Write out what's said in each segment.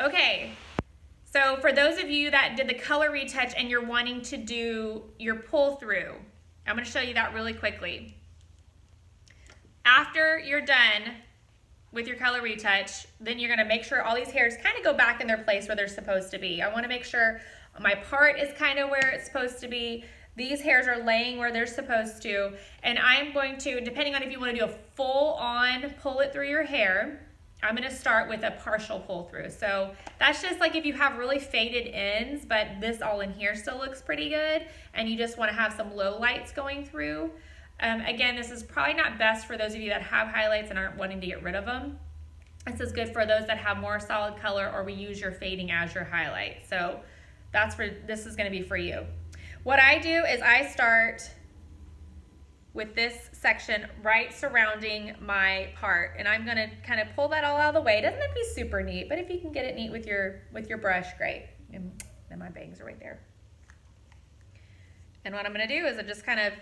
Okay, so for those of you that did the color retouch and you're wanting to do your pull through, I'm going to show you that really quickly. After you're done with your color retouch, then you're going to make sure all these hairs kind of go back in their place where they're supposed to be. I want to make sure my part is kind of where it's supposed to be. These hairs are laying where they're supposed to, and I'm going to, depending on if you want to do a full on pull it through your hair, I'm going to start with a partial pull through. So that's just like if you have really faded ends, but this all in here still looks pretty good, and you just want to have some low lights going through. Again, this is probably not best for those of you that have highlights and aren't wanting to get rid of them. This is good for those that have more solid color or we use your fading as your highlight. So this is going to be for you. What I do is I start with this section right surrounding my part, and I'm going to kind of pull that all out of the way. It doesn't have to be super neat, but if you can get it neat with your brush, great. And my bangs are right there. And what I'm going to do is I just kind of,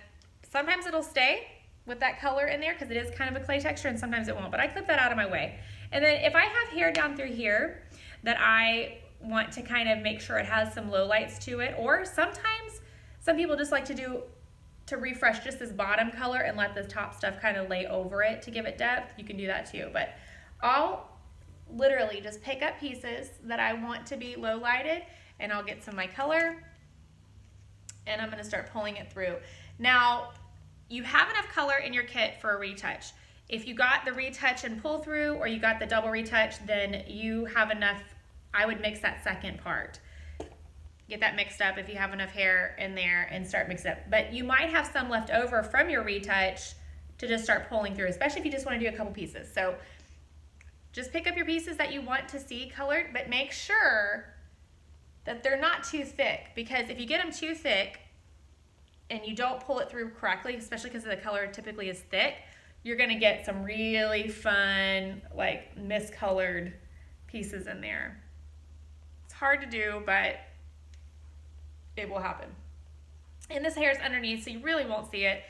sometimes it'll stay with that color in there because it is kind of a clay texture, and sometimes it won't, but I clip that out of my way. And then if I have hair down through here that I want to kind of make sure it has some low lights to it, or sometimes some people just like to refresh just this bottom color and let the top stuff kind of lay over it to give it depth, you can do that too. But I'll literally just pick up pieces that I want to be low lighted, and I'll get some of my color, and I'm going to start pulling it through. Now, you have enough color in your kit for a retouch. If you got the retouch and pull through, or you got the double retouch, then you have enough. I would mix that second part. Get that mixed up if you have enough hair in there, and start mixing it up. But you might have some left over from your retouch to just start pulling through, especially if you just want to do a couple pieces. So just pick up your pieces that you want to see colored, but make sure that they're not too thick, because if you get them too thick and you don't pull it through correctly, especially because the color typically is thick, you're going to get some really fun, like miscolored pieces in there. It's hard to do, but it will happen. And this hair is underneath, so you really won't see it.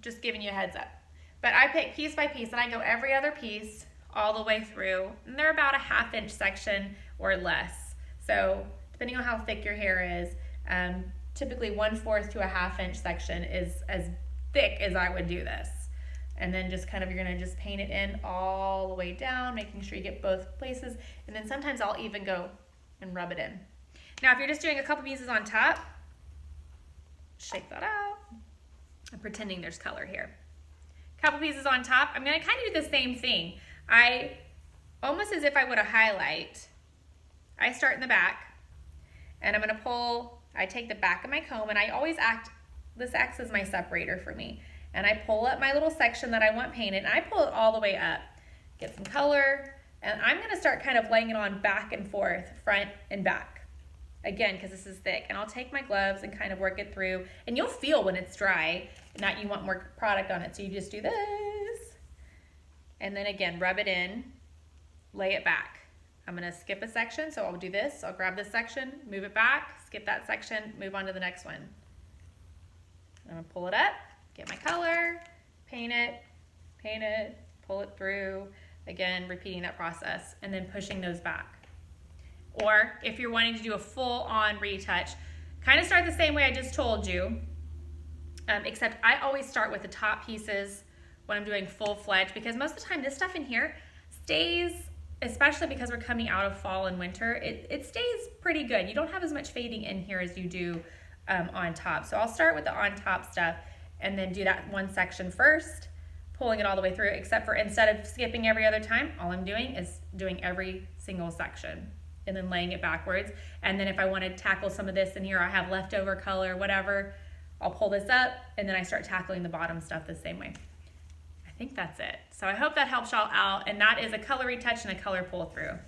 Just giving you a heads up. But I pick piece by piece, and I go every other piece all the way through, and they're about a 1/2 inch section or less. So depending on how thick your hair is, typically 1/4 to a 1/2 inch section is as thick as I would do this. And then just kind of, you're gonna just paint it in all the way down, making sure you get both places. And then sometimes I'll even go and rub it in. Now, if you're just doing a couple pieces on top, shake that out. I'm pretending there's color here. Couple pieces on top. I'm gonna kind of do the same thing. Almost as if I would a highlight, I start in the back, and I'm gonna pull, I take the back of my comb, and I always this acts as my separator for me. And I pull up my little section that I want painted, and I pull it all the way up. Get some color, and I'm gonna start kind of laying it on back and forth, front and back. Again, because this is thick. And I'll take my gloves and kind of work it through. And you'll feel when it's dry and that you want more product on it. So you just do this. And then again, rub it in, lay it back. I'm gonna skip a section, so I'll do this. I'll grab this section, move it back, skip that section, move on to the next one. I'm gonna pull it up, get my color, paint it, pull it through. Again, repeating that process, and then pushing those back. Or if you're wanting to do a full-on retouch, kind of start the same way I just told you, except I always start with the top pieces when I'm doing full-fledged, because most of the time this stuff in here stays, especially because we're coming out of fall and winter, it stays pretty good. You don't have as much fading in here as you do on top. So I'll start with the on top stuff and then do that one section first, pulling it all the way through, except for instead of skipping every other time, all I'm doing is doing every single section and then laying it backwards. And then if I want to tackle some of this in here, I have leftover color, whatever, I'll pull this up, and then I start tackling the bottom stuff the same way. I think that's it. So I hope that helps y'all out, and that is a color retouch and a color pull through.